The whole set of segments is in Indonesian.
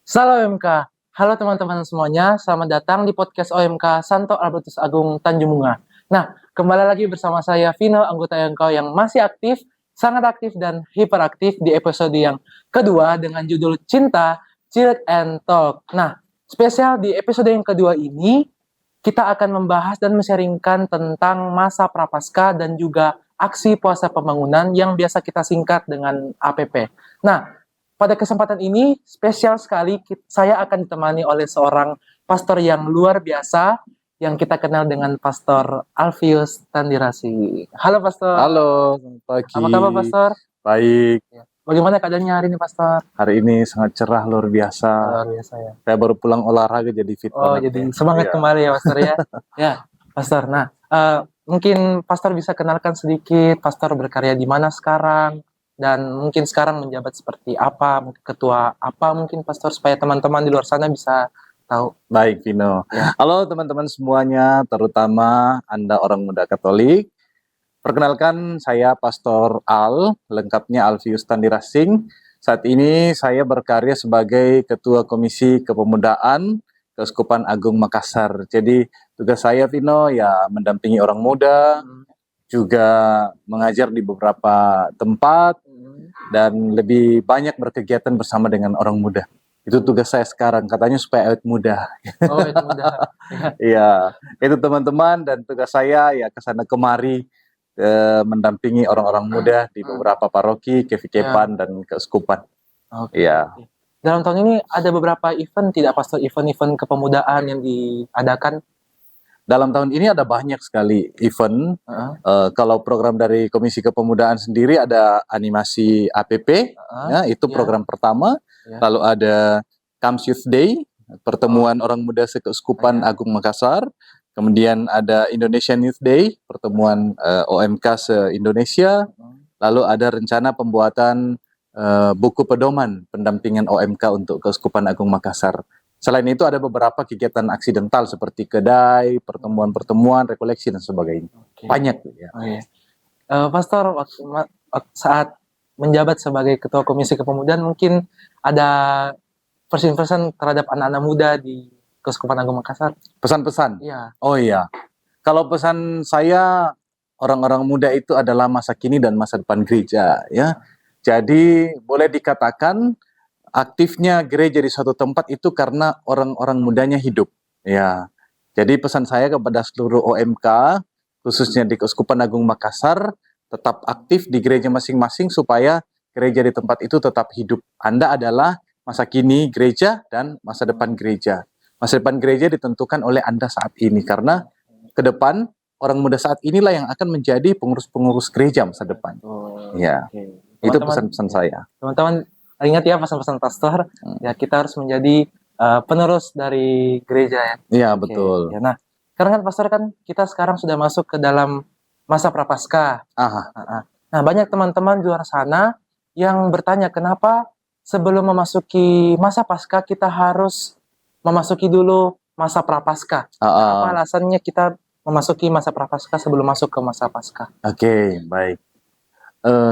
Salam OMK. Halo teman-teman semuanya, selamat datang di podcast OMK Santo Albertus Agung Tanjung Bunga. Nah, kembali lagi bersama saya Vino, anggota OMK yang masih aktif, sangat aktif dan hiperaktif di episode yang kedua dengan judul Cinta, Chill and Talk. Nah, spesial di episode yang kedua ini, kita akan membahas dan men-sharingkan tentang masa prapaskah dan juga aksi puasa pembangunan yang biasa kita singkat dengan APP. Nah, pada kesempatan ini, spesial sekali saya akan ditemani oleh seorang pastor yang luar biasa yang kita kenal dengan Pastor Alfius Tandirasi. Halo Pastor. Halo, selamat pagi. Apa kabar Pastor? Baik, Bagaimana keadaannya hari ini Pastor? hari ini sangat cerah, luar biasa. Luar biasa ya. Saya baru pulang olahraga jadi fit Oh, banget jadi ya. semangat Iya. kembali ya Pastor ya. Ya, Pastor. Nah, mungkin Pastor bisa kenalkan sedikit Pastor berkarya di mana sekarang dan mungkin sekarang menjabat seperti apa, mungkin ketua apa mungkin Pastor supaya teman-teman di luar sana bisa tahu. Baik, Vino. Ya. Halo teman-teman semuanya, terutama Anda orang muda Katolik. Perkenalkan, saya Pastor Al, lengkapnya Alfius Tandirasing. Saat ini saya berkarya sebagai Ketua Komisi Kepemudaan Keuskupan Agung Makassar. Jadi tugas saya, Vino, ya mendampingi orang muda, juga mengajar di beberapa tempat, dan lebih banyak berkegiatan bersama dengan orang muda. Itu tugas saya sekarang, katanya supaya awet muda. Oh, itu mudah. Iya, itu teman-teman, dan tugas saya ya kesana kemari mendampingi orang-orang muda di beberapa paroki, kevikepan, dan keuskupan. Oke. Iya. Dalam tahun ini ada beberapa event tidak Pastor, event-event kepemudaan yang diadakan? Dalam tahun ini ada banyak sekali event. Kalau program dari Komisi Kepemudaan sendiri ada animasi APP, ya, itu program pertama. Ya. Lalu ada Camps Youth Day, pertemuan orang muda sekeuskupan Agung Makassar. Kemudian ada Indonesian Youth Day, pertemuan OMK se-Indonesia. Lalu ada rencana pembuatan buku pedoman pendampingan OMK untuk Keuskupan Agung Makassar. Selain itu ada beberapa kegiatan aksidental seperti kedai, pertemuan-pertemuan, rekoleksi, dan sebagainya. Oke. Banyak. Ya. Oh, iya. Pastor, saat menjabat sebagai Ketua Komisi Kepemudaan mungkin ada pesan-pesan terhadap anak-anak muda di Keuskupan Agung Makassar? Pesan-pesan? Iya. Oh iya. Kalau pesan saya, orang-orang muda itu adalah masa kini dan masa depan gereja. Ya. Jadi boleh dikatakan aktifnya gereja di suatu tempat itu karena orang-orang mudanya hidup. Ya. Jadi pesan saya kepada seluruh OMK, khususnya di Keuskupan Agung Makassar, tetap aktif di gereja masing-masing supaya gereja di tempat itu tetap hidup. Anda adalah masa kini gereja dan masa depan gereja. Masa depan gereja ditentukan oleh Anda saat ini, karena ke depan orang muda saat inilah yang akan menjadi pengurus-pengurus gereja masa depan. Ya. Oke. Itu pesan-pesan saya. Teman-teman ingat ya pesan-pesan Pastor, ya kita harus menjadi penerus dari gereja ya. Iya, betul. Ya, nah, karena kan Pastor kan kita sekarang sudah masuk ke dalam masa prapaskah. Nah, banyak teman-teman di luar sana yang bertanya kenapa sebelum memasuki masa Paskah kita harus memasuki dulu masa prapaskah. Apa alasannya kita memasuki masa prapaskah sebelum masuk ke masa Paskah? Oke, baik.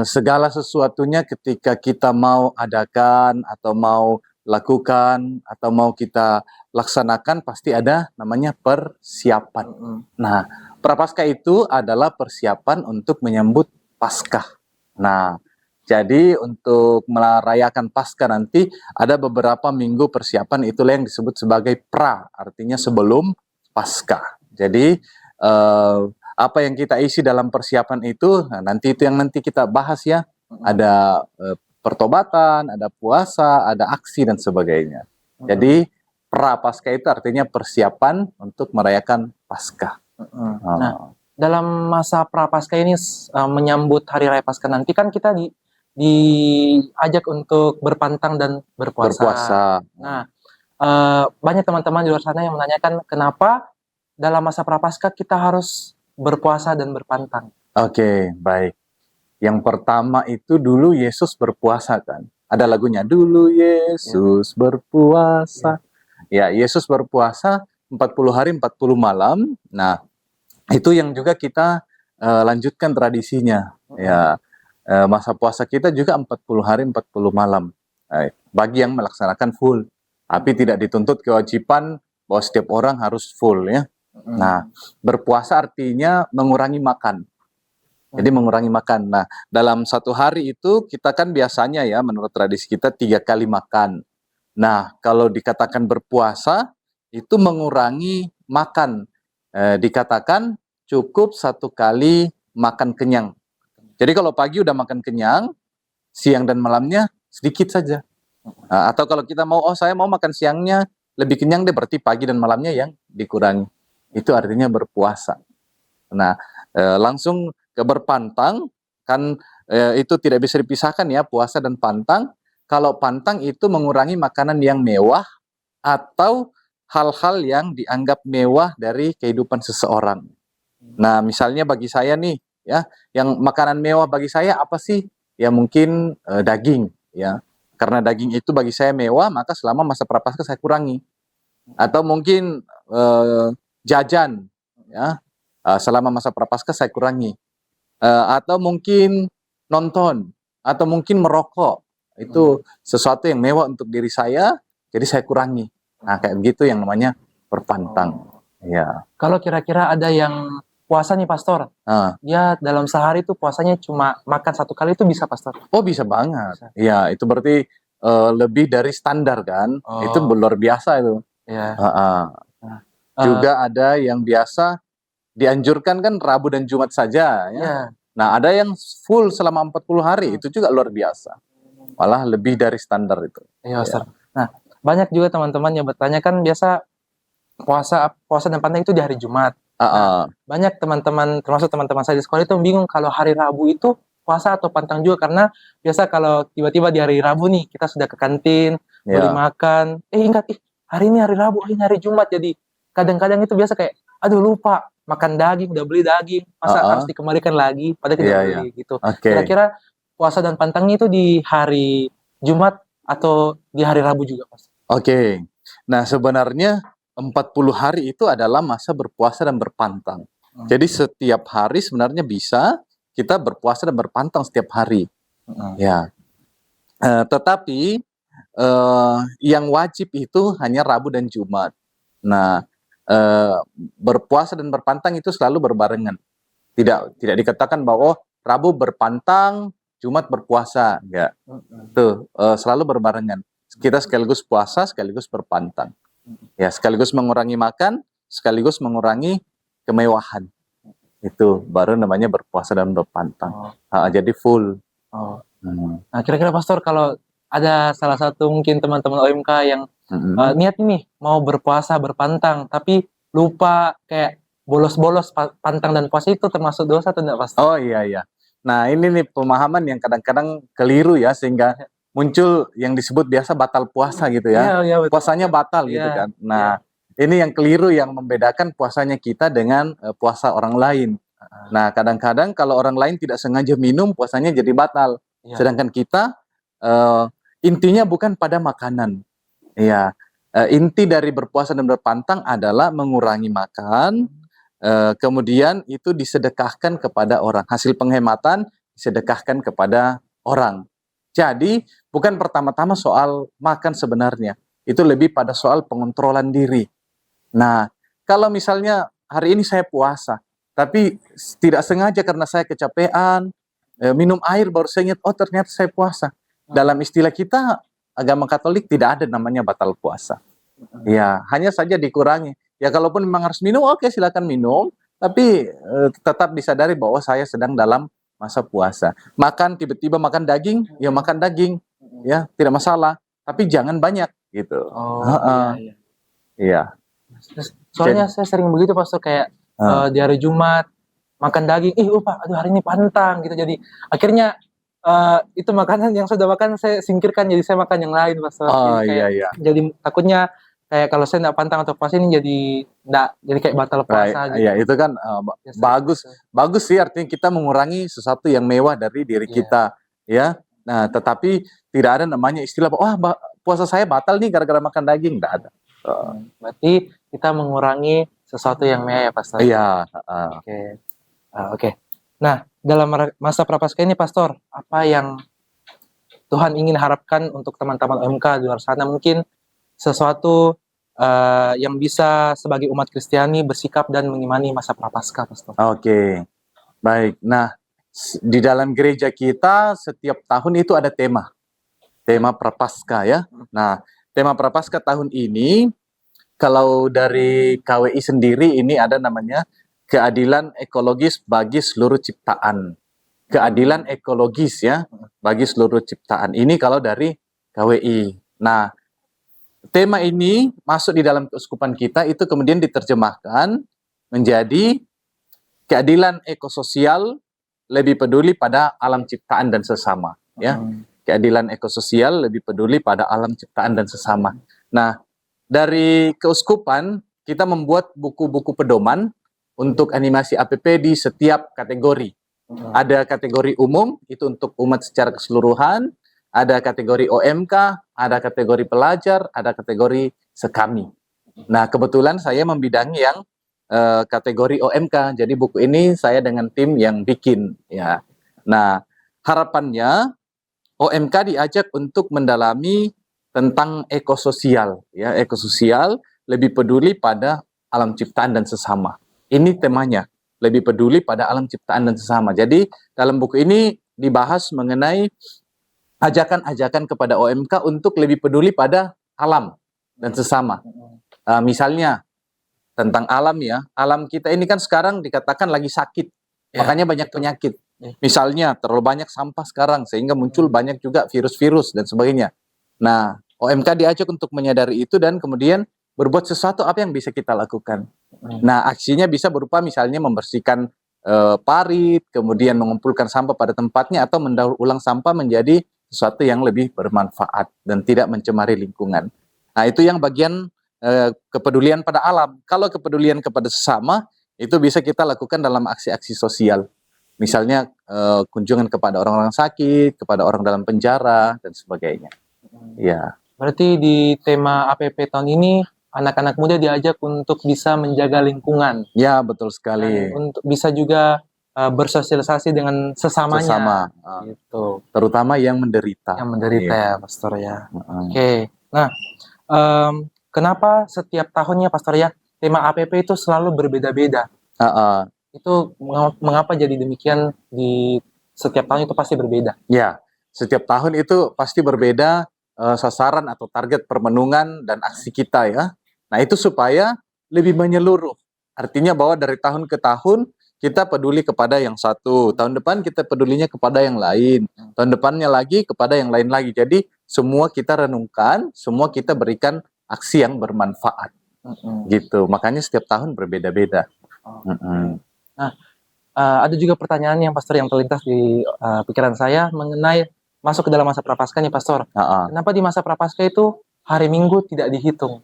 Segala sesuatunya ketika kita mau adakan atau mau lakukan atau mau kita laksanakan pasti ada namanya persiapan. Nah, prapaskah itu adalah persiapan untuk menyambut Paskah. Nah, jadi untuk merayakan Paskah nanti ada beberapa minggu persiapan, itulah yang disebut sebagai pra, artinya sebelum Paskah. Jadi apa yang kita isi dalam persiapan itu, nah nanti itu yang nanti kita bahas ya. Ada pertobatan, ada puasa, ada aksi dan sebagainya. Jadi pra Paskah itu artinya persiapan untuk merayakan Paskah. Nah, dalam masa pra Paskah ini menyambut hari raya Paskah nanti kan kita diajak untuk berpantang dan berpuasa. Nah, banyak teman-teman di luar sana yang menanyakan kenapa dalam masa prapaskah kita harus berpuasa dan berpantang. Oke, baik. Yang pertama itu dulu Yesus berpuasa kan. Ada lagunya, dulu Yesus berpuasa. Ya, Yesus berpuasa 40 hari 40 malam. Nah, itu yang juga kita lanjutkan tradisinya. Ya, masa puasa kita juga 40 hari 40 malam. Bagi yang melaksanakan full. Tapi tidak dituntut kewajiban bahwa setiap orang harus full ya. Nah, berpuasa artinya mengurangi makan. Jadi mengurangi makan. Nah, dalam satu hari itu kita kan biasanya ya menurut tradisi kita 3 kali makan. Nah, kalau dikatakan berpuasa itu mengurangi makan. Dikatakan cukup 1 kali makan kenyang. Jadi kalau pagi udah makan kenyang, siang dan malamnya sedikit saja. Atau kalau kita mau, oh saya mau makan siangnya lebih kenyang deh, berarti pagi dan malamnya yang dikurangi. Itu artinya berpuasa. Nah, langsung ke berpantang, kan itu tidak bisa dipisahkan ya, puasa dan pantang. Kalau pantang itu mengurangi makanan yang mewah atau hal-hal yang dianggap mewah dari kehidupan seseorang. Nah, misalnya bagi saya nih, ya, yang makanan mewah bagi saya apa sih? Ya mungkin daging, ya. Karena daging itu bagi saya mewah, maka selama masa prapaskah saya kurangi. Atau mungkin jajan, ya. Selama masa prapaskah saya kurangi. Atau mungkin nonton, atau mungkin merokok. Itu sesuatu yang mewah untuk diri saya, jadi saya kurangi. Nah, kayak begitu yang namanya berpantang. Ya. Kalau kira-kira ada yang puasa nih Pastor, Nah. dia dalam sehari itu puasanya cuma makan 1 kali itu bisa Pastor? Oh bisa banget. Bisa. Iya, itu berarti lebih dari standar kan. Itu Oh, luar biasa itu. ya. Heeh. Eh, Juga ada yang biasa dianjurkan kan Rabu dan Jumat saja ya. ya, Nah, ada yang full selama 40 hari, itu juga luar biasa. Malah lebih dari standar itu. iya Pastor. Nah, banyak juga teman-teman yang bertanya kan biasa puasa dan pantang itu di hari Jumat. Heeh. Banyak teman-teman, termasuk teman-teman saya di sekolah itu bingung kalau hari Rabu itu puasa atau pantang juga karena biasa kalau tiba-tiba di hari Rabu nih kita sudah ke kantin beli Ya. makan, ingat hari ini hari Rabu, hari ini hari Jumat, jadi kadang-kadang itu biasa kayak aduh lupa makan daging, udah beli daging masa harus dikembalikan lagi padahal tidak Iya, beli gitu. Oke. Kira-kira puasa dan pantangnya itu di hari Jumat atau di hari Rabu juga Mas? Oke. Nah, sebenarnya 40 hari itu adalah masa berpuasa dan berpantang. Jadi setiap hari sebenarnya bisa kita berpuasa dan berpantang setiap hari. Ya. Tetapi yang wajib itu hanya Rabu dan Jumat. Nah, berpuasa dan berpantang itu selalu berbarengan. Tidak dikatakan bahwa Rabu berpantang, Jumat berpuasa, enggak. Tuh, selalu berbarengan. Kita sekaligus puasa, sekaligus berpantang. Ya, sekaligus mengurangi makan, sekaligus mengurangi kemewahan. Itu baru namanya berpuasa dan berpantang. Jadi full. Nah, kira-kira Pastor kalau ada salah satu mungkin teman-teman OMK yang niat nih mau berpuasa berpantang tapi lupa kayak bolos-bolos pantang dan puasa itu termasuk dosa atau enggak Pastor? Oh iya. Nah ini nih pemahaman yang kadang-kadang keliru ya sehingga muncul yang disebut biasa batal puasa gitu ya. Iya, betul. Puasanya batal gitu Iya, kan. Nah ini yang keliru yang membedakan puasanya kita dengan puasa orang lain. Nah kadang-kadang kalau orang lain tidak sengaja minum puasanya jadi batal. Iya. Sedangkan kita intinya bukan pada makanan. Iya. Inti dari berpuasa dan berpantang adalah mengurangi makan, kemudian itu disedekahkan kepada orang. Hasil penghematan disedekahkan kepada orang. Jadi bukan pertama-tama soal makan sebenarnya. Itu lebih pada soal pengontrolan diri. Nah, kalau misalnya hari ini saya puasa, tapi tidak sengaja karena saya kecapean, minum air baru saya ingat, oh ternyata saya puasa. Dalam istilah kita, agama Katolik tidak ada namanya batal puasa. Ya, hanya saja dikurangi. Ya kalaupun memang harus minum, oke silakan minum, tapi tetap disadari bahwa saya sedang dalam masa puasa. Makan tiba-tiba makan daging, ya makan daging, ya tidak masalah. Tapi jangan banyak gitu. Iya. Iya. Soalnya saya sering begitu Pastor kayak di hari Jumat makan daging, lupa, aduh hari ini pantang gitu. Jadi akhirnya itu makanan yang sudah makan saya singkirkan, jadi saya makan yang lain Pastor. Oh Jadi kayak, iya. jadi takutnya kayak kalau saya nggak pantang atau puasa ini jadi kayak batal puasa gitu. Iya, itu kan bagus sih artinya kita mengurangi sesuatu yang mewah dari diri kita, ya. Nah, tetapi tidak ada namanya istilah, wah puasa saya batal nih gara-gara makan daging, tidak ada. Berarti kita mengurangi sesuatu yang mewah ya Pastor. Iya. Oke. Nah, dalam masa prapaskah ini Pastor, apa yang Tuhan ingin harapkan untuk teman-teman OMK di luar sana, mungkin sesuatu yang bisa sebagai umat Kristiani bersikap dan mengimani masa Prapaskah, Pastor? Oke, baik. Nah, di dalam gereja kita setiap tahun itu ada tema Prapaskah ya. Nah, tema Prapaskah tahun ini, kalau dari KWI sendiri ini ada namanya keadilan ekologis bagi seluruh ciptaan. Keadilan ekologis ya, bagi seluruh ciptaan. Ini kalau dari KWI. Nah, tema ini masuk di dalam keuskupan kita itu kemudian diterjemahkan menjadi keadilan ekososial lebih peduli pada alam ciptaan dan sesama ya. Keadilan ekososial lebih peduli pada alam ciptaan dan sesama. Nah, dari keuskupan kita membuat buku-buku pedoman untuk animasi APP di setiap kategori. Ada kategori umum, itu untuk umat secara keseluruhan, ada kategori OMK, ada kategori pelajar, ada kategori sekami. Nah, kebetulan saya membidangi yang kategori OMK, jadi buku ini saya dengan tim yang bikin ya. Nah, harapannya OMK diajak untuk mendalami tentang ekososial ya, ekososial lebih peduli pada alam ciptaan dan sesama. Ini temanya, lebih peduli pada alam ciptaan dan sesama. Jadi dalam buku ini dibahas mengenai ajakan-ajakan kepada OMK untuk lebih peduli pada alam dan sesama. Misalnya tentang alam ya, alam kita ini kan sekarang dikatakan lagi sakit, makanya banyak penyakit. Misalnya terlalu banyak sampah sekarang sehingga muncul banyak juga virus-virus dan sebagainya. Nah, OMK diajak untuk menyadari itu dan kemudian berbuat sesuatu apa yang bisa kita lakukan. Nah, aksinya bisa berupa misalnya membersihkan parit, kemudian mengumpulkan sampah pada tempatnya atau mendaur ulang sampah menjadi sesuatu yang lebih bermanfaat dan tidak mencemari lingkungan. Nah, itu yang bagian kepedulian pada alam. Kalau kepedulian kepada sesama itu bisa kita lakukan dalam aksi-aksi sosial. Misalnya kunjungan kepada orang-orang sakit, kepada orang dalam penjara dan sebagainya. Ya. Berarti di tema APP tahun ini anak-anak muda diajak untuk bisa menjaga lingkungan. Ya, betul sekali. Dan untuk bisa juga bersosialisasi dengan sesamanya. Sesama, gitu. terutama yang menderita. Yang menderita Iya. ya, Pastor ya. Oke. Nah, kenapa setiap tahunnya, Pastor ya, tema APP itu selalu berbeda-beda? Itu mengapa jadi demikian di setiap tahun itu pasti berbeda? Ya, setiap tahun itu pasti berbeda sasaran atau target permenungan dan aksi kita ya. Nah, itu supaya lebih menyeluruh. Artinya bahwa dari tahun ke tahun kita peduli kepada yang satu, tahun depan kita pedulinya kepada yang lain, tahun depannya lagi kepada yang lain lagi. Jadi semua kita renungkan, semua kita berikan aksi yang bermanfaat. Gitu. Makanya setiap tahun berbeda-beda. Nah, ada juga pertanyaan yang Pastor yang terlintas di pikiran saya mengenai masuk ke dalam masa Prapaskah nih, Pastor. Kenapa di masa Prapaskah itu hari Minggu tidak dihitung?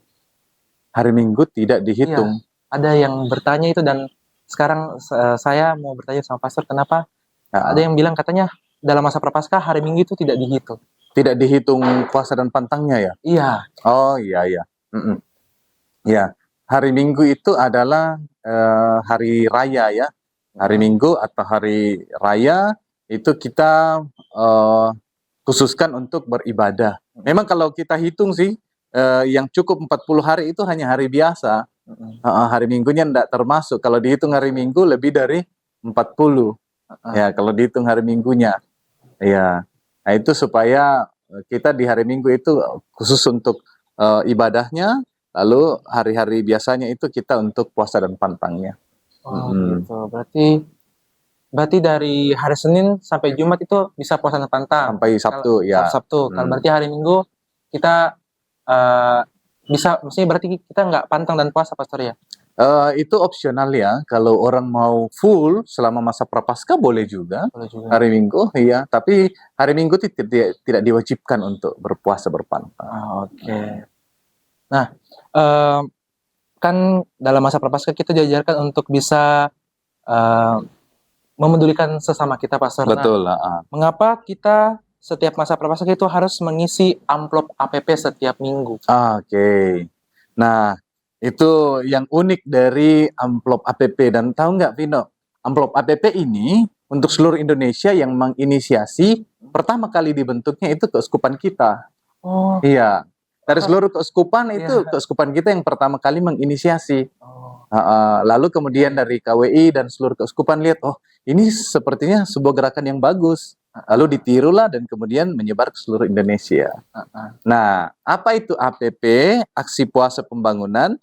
Hari Minggu tidak dihitung? Iya, ada yang bertanya itu dan sekarang saya mau bertanya sama Pastor kenapa ada yang bilang katanya dalam masa Prapaskah hari Minggu itu tidak dihitung. Tidak dihitung puasa dan pantangnya ya? Iya. Oh iya iya. Ya, hari Minggu itu adalah hari raya ya. Hari Minggu atau hari raya itu kita khususkan untuk beribadah. Memang kalau kita hitung sih yang cukup 40 hari itu hanya hari biasa. Hari Minggunya tidak termasuk. Kalau dihitung hari Minggu lebih dari 40. Ya, kalau dihitung hari Minggunya. Ya. Nah, itu supaya kita di hari Minggu itu khusus untuk ibadahnya, lalu hari-hari biasanya itu kita untuk puasa dan pantangnya. Gitu. Berarti dari hari Senin sampai Jumat itu bisa puasa dan pantang. Sampai Sabtu ya. Sabtu. Kalau berarti hari Minggu kita bisa, maksudnya berarti kita nggak pantang dan puasa, Pastor ya? Itu opsional ya. Kalau orang mau full selama masa Prapaskah boleh juga. Hari Minggu, iya. Tapi hari Minggu tidak diwajibkan untuk berpuasa berpantang. Oke. Nah, kan dalam masa Prapaskah kita diajarkan untuk bisa memedulikan sesama kita, Pastor. Betul. Mengapa kita setiap masa Prapaskah itu harus mengisi amplop APP setiap minggu? Oke. Nah, itu yang unik dari amplop APP. Dan tahu nggak, Vino? Amplop APP ini untuk seluruh Indonesia yang menginisiasi pertama kali dibentuknya itu keuskupan kita. Oh. Iya. Dari seluruh keuskupan itu Iya. keuskupan kita yang pertama kali menginisiasi. Oh. Lalu kemudian dari KWI dan seluruh keuskupan lihat, oh ini sepertinya sebuah gerakan yang bagus. Lalu ditirulah dan kemudian menyebar ke seluruh Indonesia. Nah, apa itu APP, Aksi Puasa Pembangunan?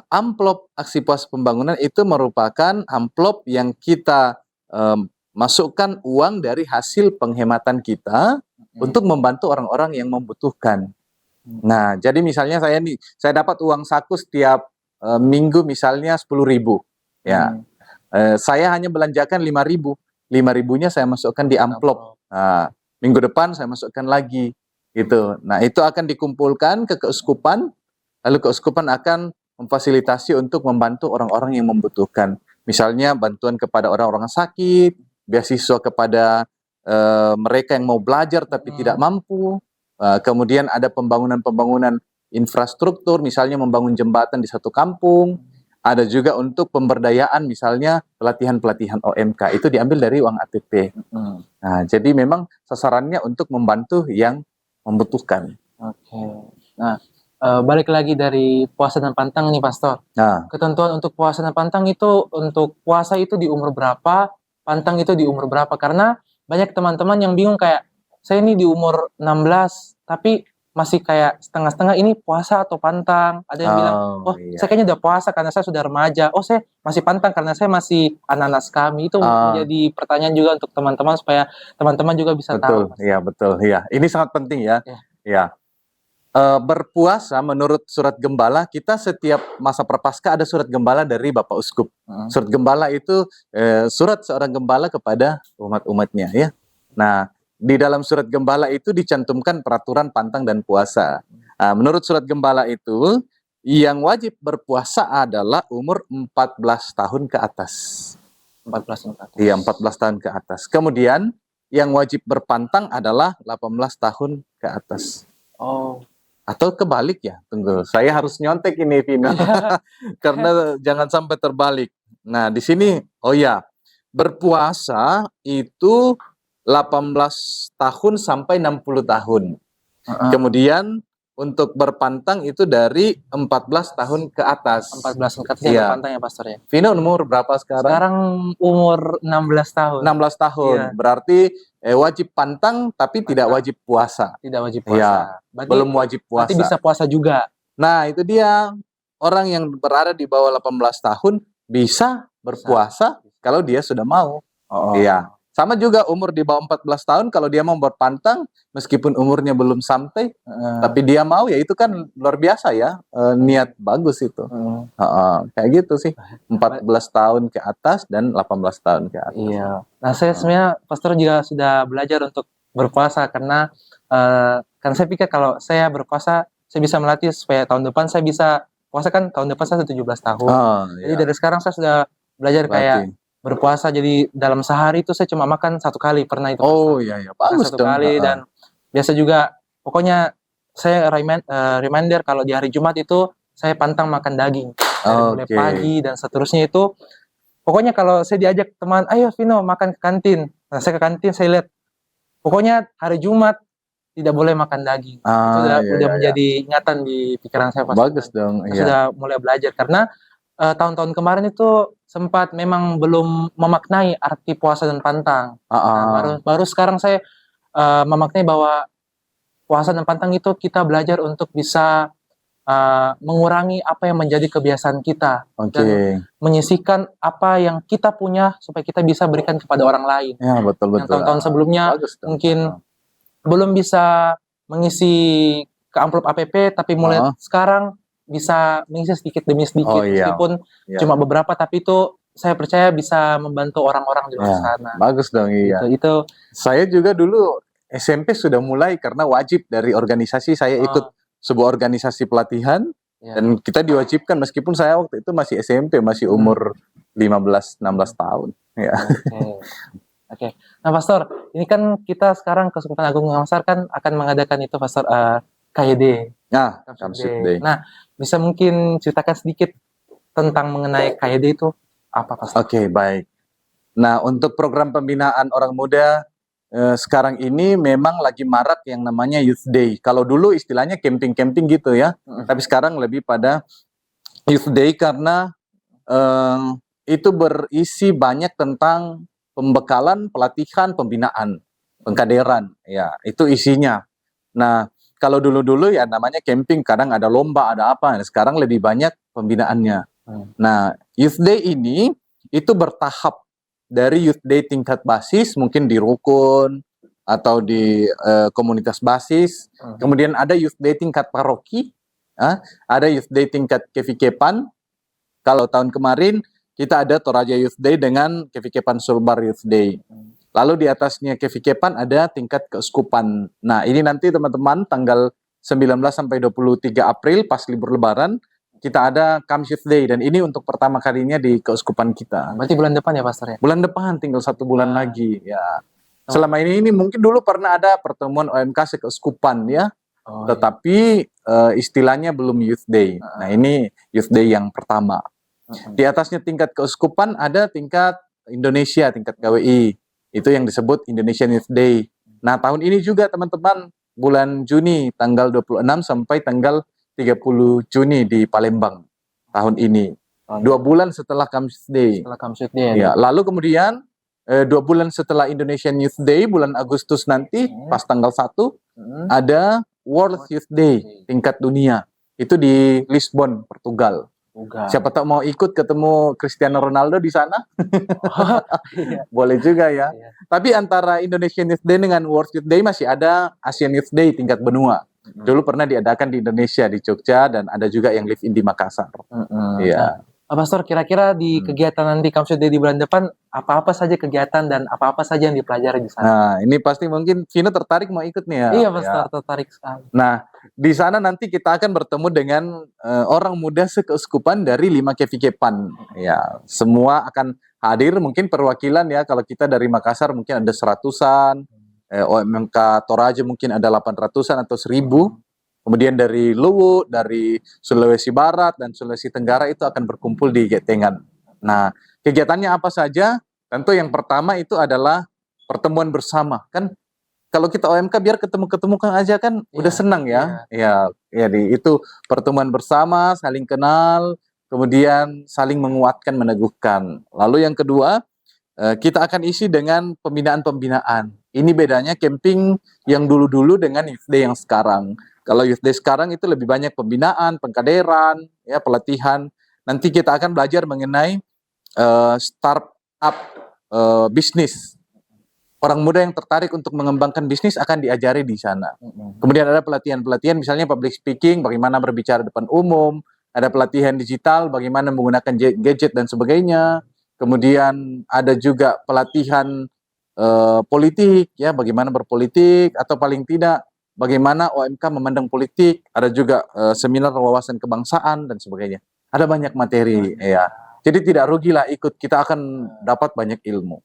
Amplop Aksi Puasa Pembangunan itu merupakan amplop yang kita masukkan uang dari hasil penghematan kita untuk membantu orang-orang yang membutuhkan. Nah, jadi misalnya saya dapat uang saku setiap minggu misalnya 10.000. Ya, saya hanya belanjakan 5.000. 5.000-nya saya masukkan di amplop. Nah, minggu depan saya masukkan lagi. Gitu. Nah, itu akan dikumpulkan ke keuskupan, lalu keuskupan akan memfasilitasi untuk membantu orang-orang yang membutuhkan. Misalnya bantuan kepada orang-orang sakit, beasiswa kepada mereka yang mau belajar tapi tidak mampu. Kemudian ada pembangunan-pembangunan infrastruktur, misalnya membangun jembatan di satu kampung. Ada juga untuk pemberdayaan, misalnya pelatihan-pelatihan OMK. Itu diambil dari uang APP. Nah, jadi memang sasarannya untuk membantu yang membutuhkan. Oke. Nah, balik lagi dari puasa dan pantang nih, Pastor. Nah, Ketentuan untuk puasa dan pantang itu untuk puasa itu di umur berapa, pantang itu di umur berapa? Karena banyak teman-teman yang bingung kayak, saya ini di umur 16, tapi masih kayak setengah-setengah ini puasa atau pantang. Ada yang bilang, oh iya. saya kayaknya udah puasa karena saya sudah remaja. Oh saya masih pantang karena saya masih anak-anak kami. Itu menjadi pertanyaan juga untuk teman-teman supaya teman-teman juga bisa tahu. Betul, iya betul, iya. Ini sangat penting ya. Ya. Ya. Berpuasa menurut surat gembala, kita setiap masa prapaskah ada surat gembala dari Bapak Uskup. Surat gembala itu surat seorang gembala kepada umat-umatnya ya. Nah, di dalam surat gembala itu dicantumkan peraturan pantang dan puasa. Menurut surat gembala itu, yang wajib berpuasa adalah umur 14 tahun ke atas. 14 tahun ke atas. Iya, 14 tahun ke atas. Kemudian yang wajib berpantang adalah 18 tahun ke atas. Oh. Atau kebalik ya? Tunggu, saya harus nyontek ini Vina. Karena jangan sampai terbalik. Nah, di sini oh ya, berpuasa itu 18 tahun sampai 60 tahun. Kemudian untuk berpantang itu dari 14 tahun ke atas. 14 tahun ke atas Iya. berpantang ya, Pastor ya. Vina umur berapa sekarang? Sekarang umur 16 tahun. 16 tahun. Iya. Berarti wajib pantang tapi tidak wajib puasa. Tidak wajib Iya. puasa. Berarti, Belum wajib puasa. Berarti bisa puasa juga. Nah, itu dia. Orang yang berada di bawah 18 tahun bisa berpuasa kalau dia sudah mau. Iya. Sama juga umur di bawah 14 tahun kalau dia mau berpantang meskipun umurnya belum sampai tapi dia mau, ya itu kan luar biasa ya. Niat bagus itu. Kayak gitu sih. 14 tahun ke atas dan 18 tahun ke atas. Iya. Nah, saya sebenarnya Pastor juga sudah belajar untuk berpuasa karena saya pikir kalau saya berpuasa saya bisa melatih supaya tahun depan saya bisa puasa, kan tahun depan saya 17 tahun. Jadi dari sekarang saya sudah belajar kayak berpuasa, jadi dalam sehari itu saya cuma makan 1 kali, pernah itu. Oh iya, bagus 1 dong. kali. Dan biasa juga pokoknya saya reminder kalau di hari Jumat itu saya pantang makan daging dari mulai pagi dan seterusnya. Itu pokoknya kalau saya diajak teman, ayo Vino makan ke kantin. Nah, saya ke kantin, saya lihat pokoknya hari Jumat tidak boleh makan daging. Itu udah menjadi ingatan di pikiran saya. Bagus dong. Saya sudah mulai belajar karena tahun-tahun kemarin itu sempat memang belum memaknai arti puasa dan pantang. Nah, baru sekarang saya memaknai bahwa puasa dan pantang itu kita belajar untuk bisa mengurangi apa yang menjadi kebiasaan kita dan menyisihkan apa yang kita punya supaya kita bisa berikan kepada orang lain. Ya, betul. Yang tahun-tahun sebelumnya mungkin belum bisa mengisi ke amplop APP, tapi mulai sekarang bisa mengisi sedikit demi sedikit, meskipun cuma beberapa, tapi itu saya percaya bisa membantu orang-orang di luar sana. Bagus dong, iya. Itu. Saya juga dulu SMP sudah mulai karena wajib dari organisasi, saya ikut sebuah organisasi pelatihan dan kita diwajibkan meskipun saya waktu itu masih SMP, masih umur 15-16 tahun. Ya. Oke. Nah, Pastor, ini kan kita sekarang Keuskupan Agung Makassar kan akan mengadakan itu, Pastor, KYD. Kamsud Day. Nah, bisa mungkin ceritakan sedikit tentang mengenai KYD itu apa, Pastor? Oke, baik. Nah, untuk program pembinaan orang muda sekarang ini memang lagi marak yang namanya Youth Day. Kalau dulu istilahnya camping-camping gitu ya, tapi sekarang lebih pada Youth Day karena eh, itu berisi banyak tentang pembekalan, pelatihan, pembinaan, pengkaderan, ya itu isinya. Nah, kalau dulu-dulu ya namanya camping, kadang ada lomba, ada apa. Sekarang lebih banyak pembinaannya. Nah, Youth Day ini itu bertahap dari Youth Day tingkat basis, mungkin di rukun atau di komunitas basis. Kemudian ada Youth Day tingkat paroki, ada Youth Day tingkat kevikepan. Kalau tahun kemarin kita ada Toraja Youth Day dengan kevikepan Sulbar Youth Day. Lalu di atasnya kevikepan ada tingkat keuskupan. Nah, ini nanti teman-teman tanggal 19 sampai 23 April pas libur lebaran kita ada Kams Youth Day dan ini untuk pertama kalinya di keuskupan kita. Berarti bulan depan ya Pastor ya? Bulan depan tinggal 1 bulan lagi ya. Selama ini mungkin dulu pernah ada pertemuan OMK sekeuskupan ya. Tetapi istilahnya belum Youth Day. Nah, ini Youth Day yang pertama. Di atasnya tingkat keuskupan ada tingkat Indonesia, tingkat KWI. Itu yang disebut Indonesian Youth Day. Nah, tahun ini juga teman-teman bulan Juni tanggal 26 sampai tanggal 30 Juni di Palembang tahun ini. 2 bulan setelah Kams Day. Setelah Kams Youth Day ya. Lalu kemudian 2 bulan setelah Indonesian Youth Day bulan Agustus nanti pas tanggal 1 ada World Youth Day tingkat dunia. Itu di Lisbon, Portugal. Siapa tahu mau ikut ketemu Cristiano Ronaldo di sana? Boleh juga ya. Tapi antara Indonesian Youth Day dengan World Youth Day masih ada Asian Youth Day tingkat benua. Dulu pernah diadakan di Indonesia, di Jogja, dan ada juga yang live in di Makassar. Iya. Pastor, kira-kira di kegiatan nanti Kams Youth Day di bulan depan, apa-apa saja kegiatan dan apa-apa saja yang dipelajari di sana? Nah, ini pasti mungkin Vino tertarik mau ikut nih ya. Iya, Pastor, tertarik sekali. Nah, di sana nanti kita akan bertemu dengan orang muda sekeuskupan dari 5 kevikepan. Ya, semua akan hadir, mungkin perwakilan ya. Kalau kita dari Makassar mungkin ada 100-an, OMK Toraja mungkin ada 800-an atau 1000. Kemudian dari Luwu, dari Sulawesi Barat dan Sulawesi Tenggara itu akan berkumpul di Getengan. Nah, kegiatannya apa saja? Tentu yang pertama itu adalah pertemuan bersama. Kan kalau kita OMK biar ketemu-ketemu kan aja kan udah senang ya. Ya, itu pertemuan bersama, saling kenal, kemudian saling menguatkan, meneguhkan. Lalu yang kedua, kita akan isi dengan pembinaan-pembinaan. Ini bedanya camping yang dulu-dulu dengan Youth Day yang sekarang. Kalau Youth Day sekarang itu lebih banyak pembinaan, pengkaderan, ya pelatihan. Nanti kita akan belajar mengenai startup bisnis. Orang muda yang tertarik untuk mengembangkan bisnis akan diajari di sana. Kemudian ada pelatihan-pelatihan, misalnya public speaking, bagaimana berbicara depan umum. Ada pelatihan digital, bagaimana menggunakan gadget dan sebagainya. Kemudian ada juga pelatihan politik, ya bagaimana berpolitik, atau paling tidak bagaimana OMK memandang politik. Ada juga seminar wawasan kebangsaan dan sebagainya. Ada banyak materi, ya. Jadi tidak rugilah ikut, kita akan dapat banyak ilmu.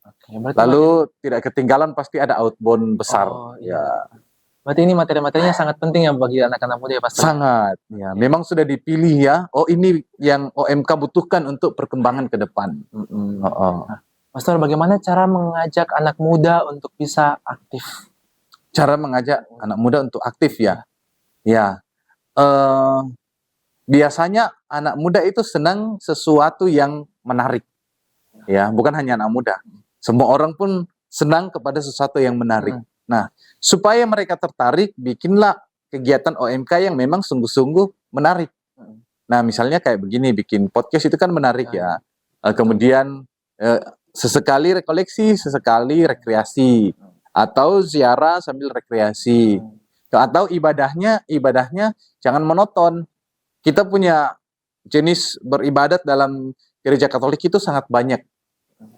Lalu tidak ketinggalan pasti ada outbound besar. Ya. Berarti ini materi-materinya sangat penting ya bagi anak-anak muda ya Pastor? Sangat, ya. Memang sudah dipilih ya. Oh ini yang OMK butuhkan untuk perkembangan ke depan. Pastor, bagaimana cara mengajak anak muda untuk bisa aktif? Cara mengajak anak muda untuk aktif ya? Ya. Biasanya anak muda itu senang sesuatu yang menarik. Ya, bukan hanya anak muda. Semua orang pun senang kepada sesuatu yang menarik. Nah, supaya mereka tertarik, bikinlah kegiatan OMK yang memang sungguh-sungguh menarik. Nah, misalnya kayak begini, bikin podcast itu kan menarik ya. Kemudian sesekali rekoleksi, sesekali rekreasi, atau ziarah sambil rekreasi. Atau ibadahnya jangan monoton. Kita punya jenis beribadat dalam gereja Katolik itu sangat banyak.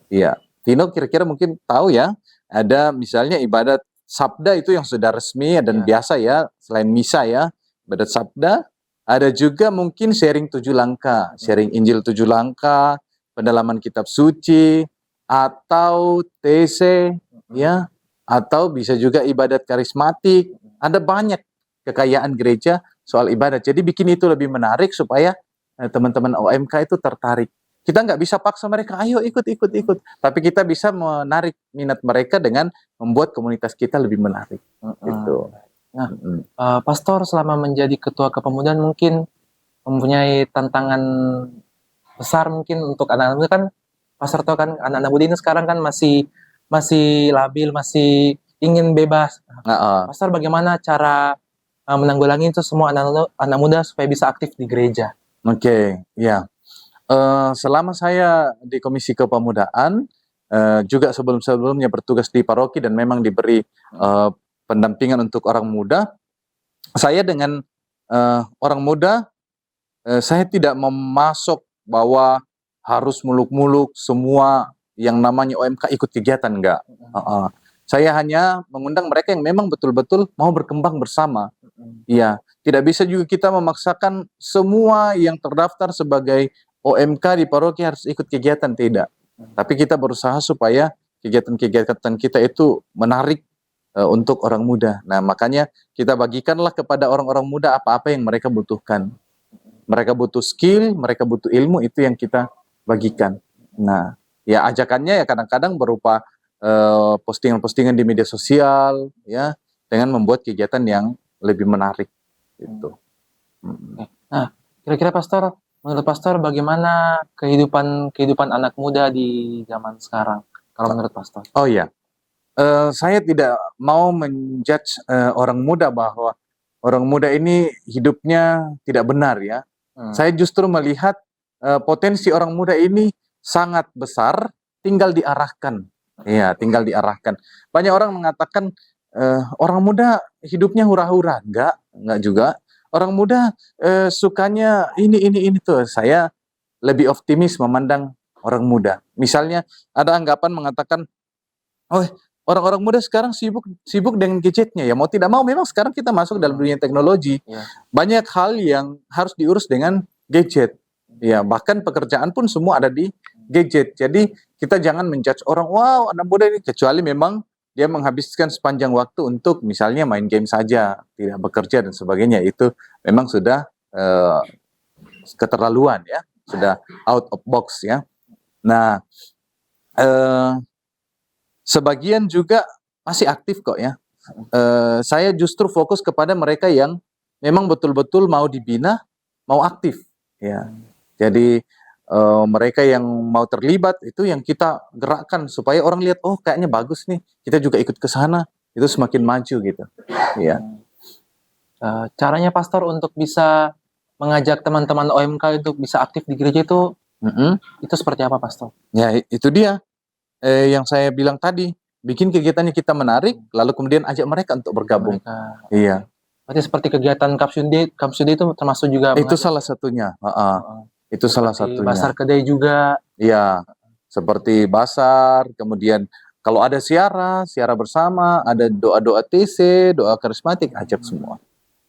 Iya, Tino kira-kira mungkin tahu ya, ada misalnya ibadat Sabda itu yang sudah resmi dan biasa ya, selain misa ya, ibadat Sabda. Ada juga mungkin sharing 7 langkah, sharing Injil 7 langkah, pendalaman kitab suci, atau TC, ya, atau bisa juga ibadat karismatik. Ada banyak kekayaan gereja soal ibadat. Jadi bikin itu lebih menarik supaya teman-teman OMK itu tertarik. Kita nggak bisa paksa mereka, ayo ikut, ikut, ikut. Tapi kita bisa menarik minat mereka dengan membuat komunitas kita lebih menarik. Gitu. Nah, Pastor selama menjadi ketua kepemudaan mungkin mempunyai tantangan besar mungkin untuk anak-anak muda kan. Pastor tahu kan anak-anak muda ini sekarang kan masih masih labil, masih ingin bebas. Pastor bagaimana cara menanggulangi itu semua anak muda supaya bisa aktif di gereja? Oke, ya. Selama saya di Komisi Kepemudaan, juga sebelum-sebelumnya bertugas di paroki dan memang diberi pendampingan untuk orang muda, saya dengan orang muda, saya tidak memasok bahwa harus muluk-muluk semua yang namanya OMK ikut kegiatan, enggak. Saya hanya mengundang mereka yang memang betul-betul mau berkembang bersama. Iya, tidak bisa juga kita memaksakan semua yang terdaftar sebagai OMK di paroki harus ikut kegiatan, tidak. Tapi kita berusaha supaya kegiatan-kegiatan kita itu menarik untuk orang muda. Nah, makanya kita bagikanlah kepada orang-orang muda apa-apa yang mereka butuhkan. Mereka butuh skill, mereka butuh ilmu, itu yang kita bagikan. Nah, ya ajakannya ya kadang-kadang berupa postingan-postingan di media sosial, ya, dengan membuat kegiatan yang lebih menarik, gitu. Nah, kira-kira Pastor, menurut Pastor bagaimana kehidupan anak muda di zaman sekarang? Kalau menurut Pastor? Oh iya, saya tidak mau menjudge orang muda bahwa orang muda ini hidupnya tidak benar, ya. Saya justru melihat potensi orang muda ini sangat besar, tinggal diarahkan. Iya, tinggal diarahkan. Banyak orang mengatakan orang muda hidupnya hura-hura, enggak juga. Orang muda sukanya ini tuh. Saya lebih optimis memandang orang muda. Misalnya ada anggapan mengatakan, oh, orang-orang muda sekarang sibuk dengan gadgetnya, ya mau tidak mau memang sekarang kita masuk dalam dunia teknologi. Banyak hal yang harus diurus dengan gadget. Ya, bahkan pekerjaan pun semua ada di gadget. Jadi kita jangan menjudge orang, wow anak muda ini, kecuali memang dia menghabiskan sepanjang waktu untuk misalnya main game saja, tidak bekerja dan sebagainya. Itu memang sudah keterlaluan, ya, sudah out of box, ya. Nah, sebagian juga masih aktif kok, ya. Saya justru fokus kepada mereka yang memang betul-betul mau dibina, mau aktif, ya. Jadi mereka yang mau terlibat itu yang kita gerakkan supaya orang lihat, oh kayaknya bagus nih, kita juga ikut ke sana, itu semakin maju gitu. Ya. Caranya Pastor untuk bisa mengajak teman-teman OMK untuk bisa aktif di gereja itu seperti apa Pastor? Ya itu dia yang saya bilang tadi, bikin kegiatannya kita menarik, lalu kemudian ajak mereka untuk bergabung. Iya. Berarti seperti kegiatan Kapsude itu termasuk juga. Itu salah satunya. Itu salah satunya. Basar Kedai juga. Iya, seperti basar, kemudian kalau ada siara bersama, ada doa-doa TC, doa karismatik, ajak semua.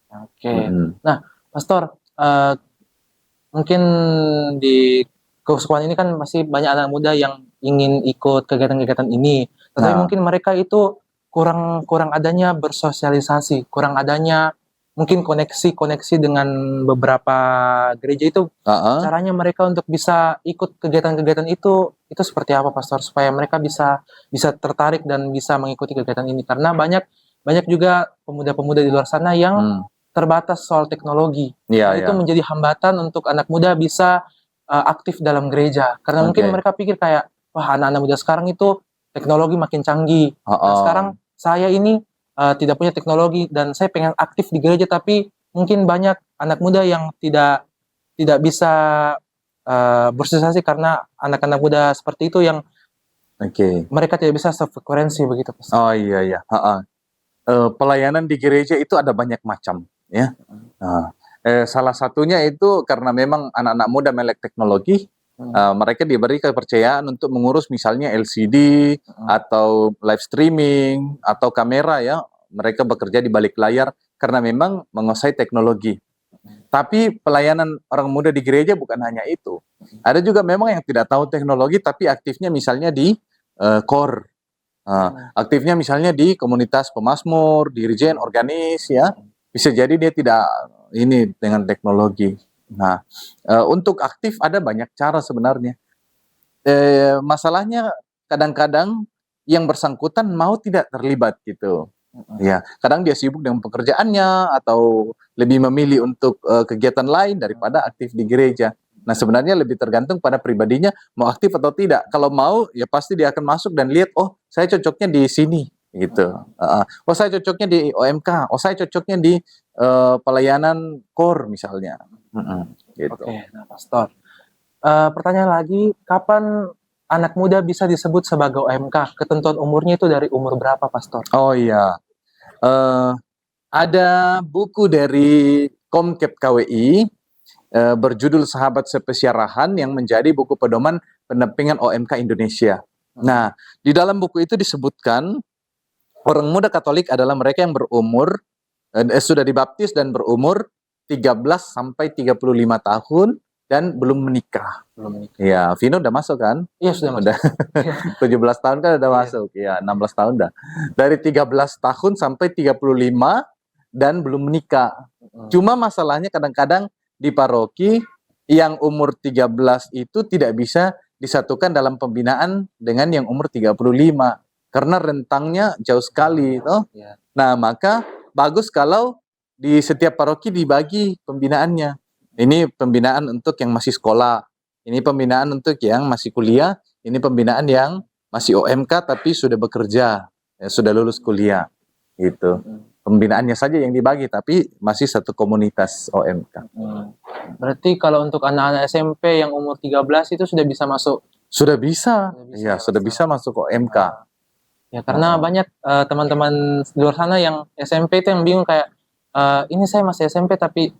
Oke. Nah, Pastor, mungkin di keuskupan ini kan masih banyak anak muda yang ingin ikut kegiatan-kegiatan ini, tetapi mungkin mereka itu kurang adanya bersosialisasi, kurang adanya mungkin koneksi dengan beberapa gereja itu. Caranya mereka untuk bisa ikut kegiatan-kegiatan itu seperti apa Pastor, supaya mereka bisa tertarik dan bisa mengikuti kegiatan ini, karena banyak juga pemuda-pemuda di luar sana yang terbatas soal teknologi. Itu menjadi hambatan untuk anak muda bisa aktif dalam gereja, karena mungkin mereka pikir kayak, wah anak-anak muda sekarang itu teknologi makin canggih. Dan sekarang saya ini tidak punya teknologi dan saya pengen aktif di gereja, tapi mungkin banyak anak muda yang tidak bisa bersosialisasi karena anak-anak muda seperti itu yang mereka tidak bisa sefrekuensi begitu. Oh iya. Pelayanan di gereja itu ada banyak macam, ya. Salah satunya itu karena memang anak-anak muda melek teknologi, mereka diberi kepercayaan untuk mengurus misalnya LCD atau live streaming atau kamera, ya. Mereka bekerja di balik layar karena memang menguasai teknologi. Tapi pelayanan orang muda di gereja bukan hanya itu. Ada juga memang yang tidak tahu teknologi tapi aktifnya misalnya di core. Aktifnya misalnya di komunitas pemazmur, dirijen, organis, ya. Bisa jadi dia tidak ini dengan teknologi. Nah, untuk aktif ada banyak cara sebenarnya. masalahnya kadang-kadang yang bersangkutan mau tidak terlibat gitu. Ya, kadang dia sibuk dengan pekerjaannya atau lebih memilih untuk kegiatan lain daripada aktif di gereja. Nah, sebenarnya lebih tergantung pada pribadinya mau aktif atau tidak. Kalau mau, ya pasti dia akan masuk dan lihat, oh, saya cocoknya di sini gitu. Oh, saya cocoknya di OMK. Oh, saya cocoknya di pelayanan core misalnya. Gitu. Oke, nah Pastor. Pertanyaan lagi, kapan anak muda bisa disebut sebagai OMK? Ketentuan umurnya itu dari umur berapa, Pastor? Oh iya, eh, ada buku dari Komkep KWI berjudul Sahabat Sepesiarahan yang menjadi buku pedoman pendampingan OMK Indonesia. Nah, di dalam buku itu disebutkan orang muda Katolik adalah mereka yang berumur sudah dibaptis dan berumur 13 sampai 35 tahun dan belum menikah. Belum menikah. Ya, Vino udah masuk kan? Iya, sudah masuk. Udah 17 tahun kan udah masuk. Ya, 16 tahun dah. Dari 13 tahun sampai 35 dan belum menikah. Cuma masalahnya kadang-kadang di paroki yang umur 13 itu tidak bisa disatukan dalam pembinaan dengan yang umur 35 karena rentangnya jauh sekali, toh. Ya. Nah, maka bagus kalau di setiap paroki dibagi pembinaannya. Ini pembinaan untuk yang masih sekolah, ini pembinaan untuk yang masih kuliah, ini pembinaan yang masih OMK tapi sudah bekerja, ya, sudah lulus kuliah, gitu. Pembinaannya saja yang dibagi, tapi masih satu komunitas OMK. Berarti kalau untuk anak-anak SMP yang umur 13 itu sudah bisa masuk? Sudah bisa, ya sudah masuk. bisa masuk OMK. Ya, karena banyak teman-teman di luar sana yang SMP itu yang bingung kayak, ini saya masih SMP tapi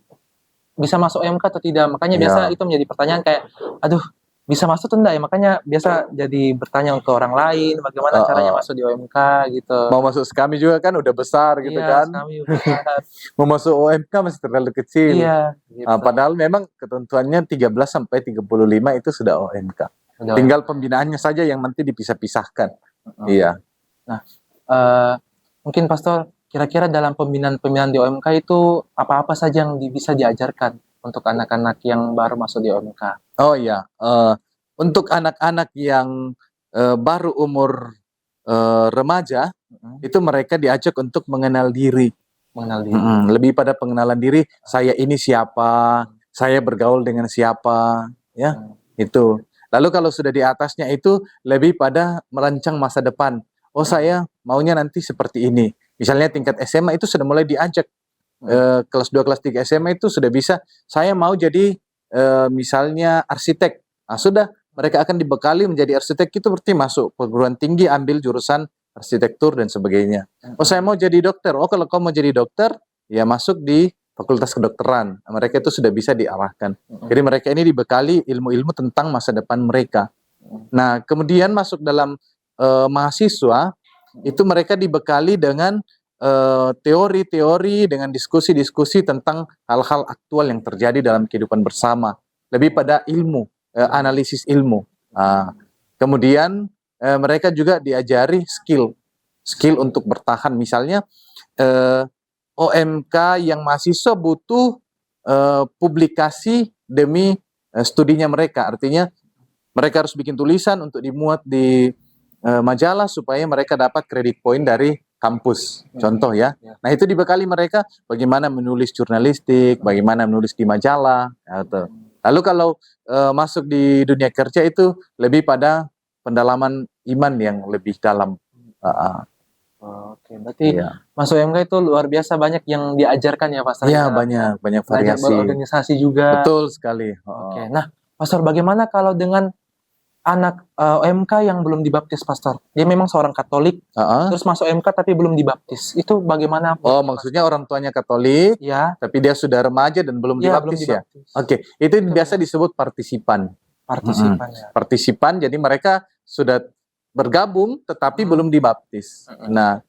bisa masuk OMK atau tidak? Makanya biasa itu menjadi pertanyaan kayak, aduh, bisa masuk atau enggak ya? Makanya biasa jadi bertanya ke orang lain, bagaimana caranya masuk di OMK gitu. Mau masuk SKAMI juga kan udah besar gitu kan. SKAMI udah besar. Mau masuk OMK masih terlalu kecil. Iya. Gitu. Padahal memang ketentuannya 13 sampai 35 itu sudah OMK. Tinggal pembinaannya saja yang nanti dipisah-pisahkan. Iya. Nah, mungkin Pastor, kira-kira dalam pembinaan di OMK itu apa-apa saja yang bisa diajarkan untuk anak-anak yang baru masuk di OMK? Oh iya, untuk anak-anak yang baru umur remaja, itu mereka diajak untuk mengenal diri. Mengenal diri. Lebih pada pengenalan diri, saya ini siapa, saya bergaul dengan siapa, ya, itu. Lalu kalau sudah di atasnya itu lebih pada merancang masa depan. Oh, saya maunya nanti seperti ini. Misalnya tingkat SMA itu sudah mulai diajak. Kelas 2, kelas 3 SMA itu sudah bisa. Saya mau jadi misalnya arsitek. Nah, sudah mereka akan dibekali menjadi arsitek itu berarti masuk perguruan tinggi ambil jurusan arsitektur dan sebagainya. Oh, saya mau jadi dokter. Oh, kalau kamu mau jadi dokter, ya masuk di fakultas kedokteran. Mereka itu sudah bisa diarahkan. Jadi mereka ini dibekali ilmu-ilmu tentang masa depan mereka. Nah, kemudian masuk dalam mahasiswa, itu mereka dibekali dengan teori-teori, dengan diskusi-diskusi tentang hal-hal aktual yang terjadi dalam kehidupan bersama. Lebih pada ilmu, analisis ilmu. Kemudian mereka juga diajari skill untuk bertahan. Misalnya OMK yang mahasiswa butuh publikasi demi studinya mereka. Artinya mereka harus bikin tulisan untuk dimuat di majalah supaya mereka dapat kredit poin dari kampus. Contoh ya. Nah, itu dibekali mereka bagaimana menulis jurnalistik, bagaimana menulis di majalah. Gitu. Lalu kalau masuk di dunia kerja itu lebih pada pendalaman iman yang lebih dalam. Oke, berarti masuk MK itu luar biasa banyak yang diajarkan ya, Pastor? Iya, banyak variasi. Berorganisasi juga. Betul sekali. Oke, nah, Pastor, bagaimana kalau dengan anak OMK yang belum dibaptis, Pastor? Dia memang seorang Katolik, terus masuk MK tapi belum dibaptis. Itu bagaimana? Oh, maksudnya orang tuanya Katolik, ya, tapi dia sudah remaja dan belum dibaptis ya? Oke, itu biasa disebut partisipan. Partisipan, jadi mereka sudah bergabung tetapi belum dibaptis. Nah,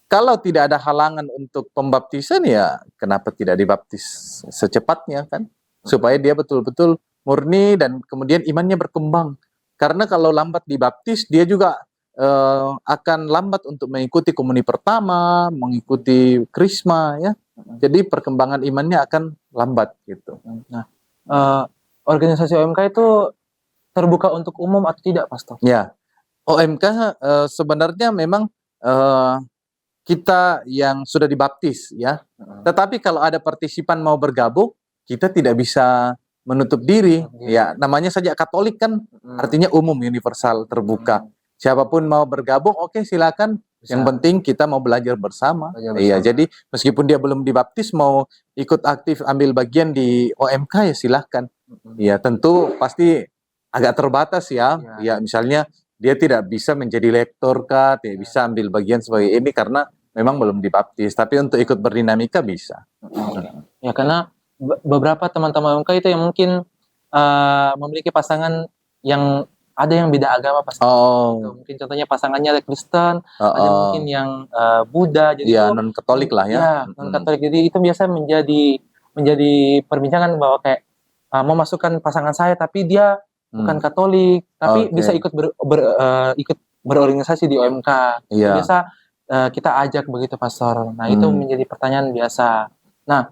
kalau tidak ada halangan untuk pembaptisan ya kenapa tidak dibaptis secepatnya kan? Supaya dia betul-betul murni dan kemudian imannya berkembang. Karena kalau lambat dibaptis dia juga akan lambat untuk mengikuti komuni pertama, mengikuti krisma ya. Jadi perkembangan imannya akan lambat gitu. Nah, organisasi OMK itu terbuka untuk umum atau tidak, Pastor? Ya, OMK sebenarnya memang kita yang sudah dibaptis ya. Tetapi kalau ada partisipan mau bergabung, kita tidak bisa menutup diri. Ya, namanya saja Katolik kan artinya umum, universal, terbuka. Siapapun mau bergabung, oke silakan. Bisa. Yang penting kita mau belajar bersama. Belajar Iya, bersama. jadi meskipun dia belum dibaptis mau ikut aktif ambil bagian di OMK ya silahkan. Iya, tentu pasti agak terbatas ya. Ya. Ya, misalnya dia tidak bisa menjadi lektor kah, tidak bisa ambil bagian sebagai ini karena memang belum dibaptis. Tapi untuk ikut berdinamika bisa. Ya, karena beberapa teman-teman MK itu yang mungkin memiliki pasangan yang ada yang beda agama pasti. Gitu. Oh, Mungkin contohnya pasangannya Kristen, ada oh, mungkin yang Buddha, jadi ya itu non Katolik lah ya. ya non Katolik. Jadi itu biasa menjadi perbincangan bahwa kayak mau masukkan pasangan saya tapi dia bukan Katolik, tapi Oke. bisa ikut ikut berorganisasi di OMK. Itu Iya. biasa kita ajak begitu, Pastor. Nah, itu menjadi pertanyaan biasa. Nah,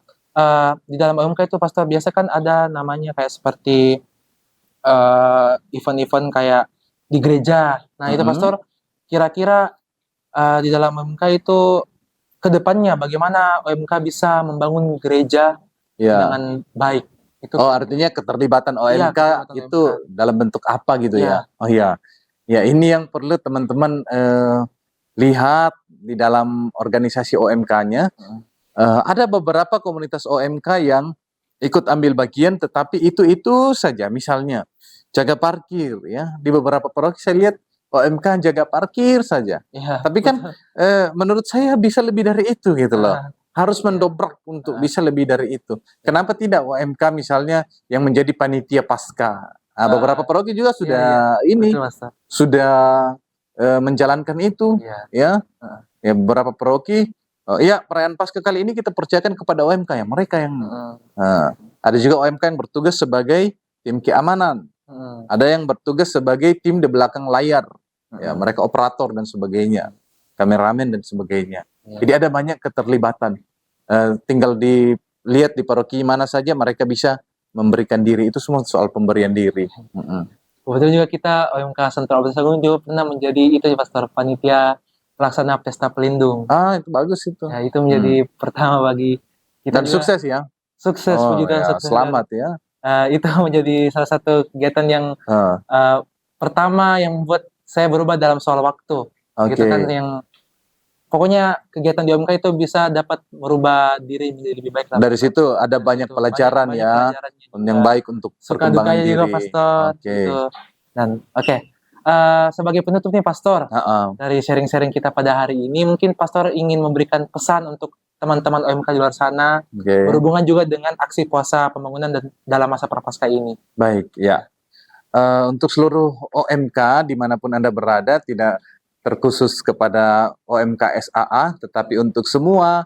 di dalam OMK itu, Pastor, biasa kan ada namanya kayak seperti event-event kayak di gereja. Nah, itu Pastor, kira-kira di dalam OMK itu ke depannya bagaimana OMK bisa membangun gereja Ya. dengan baik? Itu Oh, artinya keterlibatan OMK keterlibatan itu OMK. dalam bentuk apa gitu Iya. ya? Oh iya. Ya, ini yang perlu teman-teman lihat di dalam organisasi OMK-nya. Ada beberapa komunitas OMK yang ikut ambil bagian, tetapi itu saja. Misalnya jaga parkir ya, di beberapa paroki saya lihat OMK jaga parkir saja. Iya, Tapi kan menurut saya bisa lebih dari itu gitu loh. Harus mendobrak untuk bisa lebih dari itu. Kenapa tidak OMK misalnya yang menjadi panitia pasca? Beberapa paroki juga sudah ini betul, Pastor. sudah menjalankan itu ya. Ya beberapa paroki iya, perayaan Paskah kali ini kita percayakan kepada OMK ya, mereka yang ada juga OMK yang bertugas sebagai tim keamanan. Ada yang bertugas sebagai tim di belakang layar. Ya, mereka operator dan sebagainya, kameramen dan sebagainya. Jadi ada banyak keterlibatan. Tinggal dilihat di paroki mana saja mereka bisa memberikan diri. Itu semua soal pemberian diri. Kebetulan juga kita OMK Sentral Albertus Agung juga pernah menjadi itu ya, Pastor, panitia pelaksana pesta pelindung. Itu bagus itu. Ya, itu menjadi pertama bagi kita Dan juga. sukses ya. Sukses, puji Tuhan, Ya, sukses. selamat ya. Itu menjadi salah satu kegiatan yang pertama yang membuat saya berubah dalam soal waktu. Gitu kan, yang pokoknya kegiatan di OMK itu bisa dapat merubah diri menjadi lebih baik. Dari situ ada banyak pelajaran ya, yang baik untuk suka perkembangan dukanya diri. juga, Pastor. Gitu. Dan sebagai penutup nih, Pastor, dari sharing-sharing kita pada hari ini, mungkin Pastor ingin memberikan pesan untuk teman-teman OMK di luar sana, berhubungan juga dengan aksi puasa pembangunan dan dalam masa prapaskah ini. Baik, ya. Untuk seluruh OMK dimanapun Anda berada, tidak terkhusus kepada OMK SAA, tetapi untuk semua,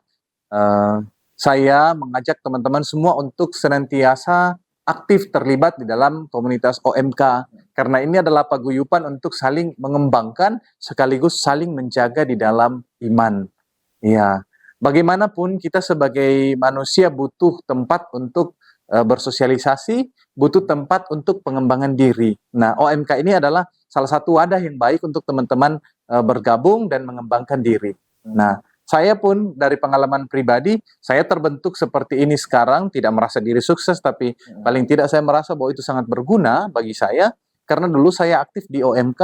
saya mengajak teman-teman semua untuk senantiasa aktif terlibat di dalam komunitas OMK, karena ini adalah paguyuban untuk saling mengembangkan sekaligus saling menjaga di dalam iman. Ya, bagaimanapun kita sebagai manusia butuh tempat untuk bersosialisasi, butuh tempat untuk pengembangan diri. Nah, OMK ini adalah salah satu wadah yang baik untuk teman-teman bergabung dan mengembangkan diri. Nah, saya pun dari pengalaman pribadi, saya terbentuk seperti ini sekarang, tidak merasa diri sukses, tapi paling tidak saya merasa bahwa itu sangat berguna bagi saya, karena dulu saya aktif di OMK,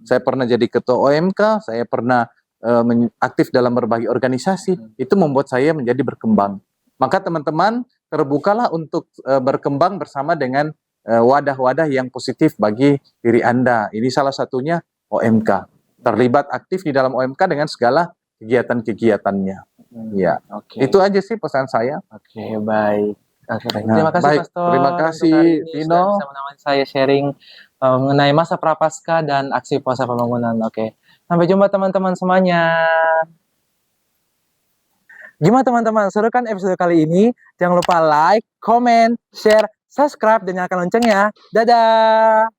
saya pernah jadi ketua OMK, saya pernah aktif dalam berbagai organisasi, itu membuat saya menjadi berkembang. Maka teman-teman, terbukalah untuk berkembang bersama dengan wadah-wadah yang positif bagi diri Anda. Ini salah satunya OMK. Terlibat aktif di dalam OMK dengan segala kegiatan-kegiatannya. Ya, itu aja sih pesan saya. Oke, baik. Terima kasih, baik. Pastor. Terima kasih, Vino. Sudah bisa menemani saya sharing mengenai masa prapaskah dan aksi puasa pembangunan. Oke. Sampai jumpa teman-teman semuanya. Gimana teman-teman? Seru kan episode kali ini? Jangan lupa like, comment, share, subscribe, dan nyalakan loncengnya. Dadah!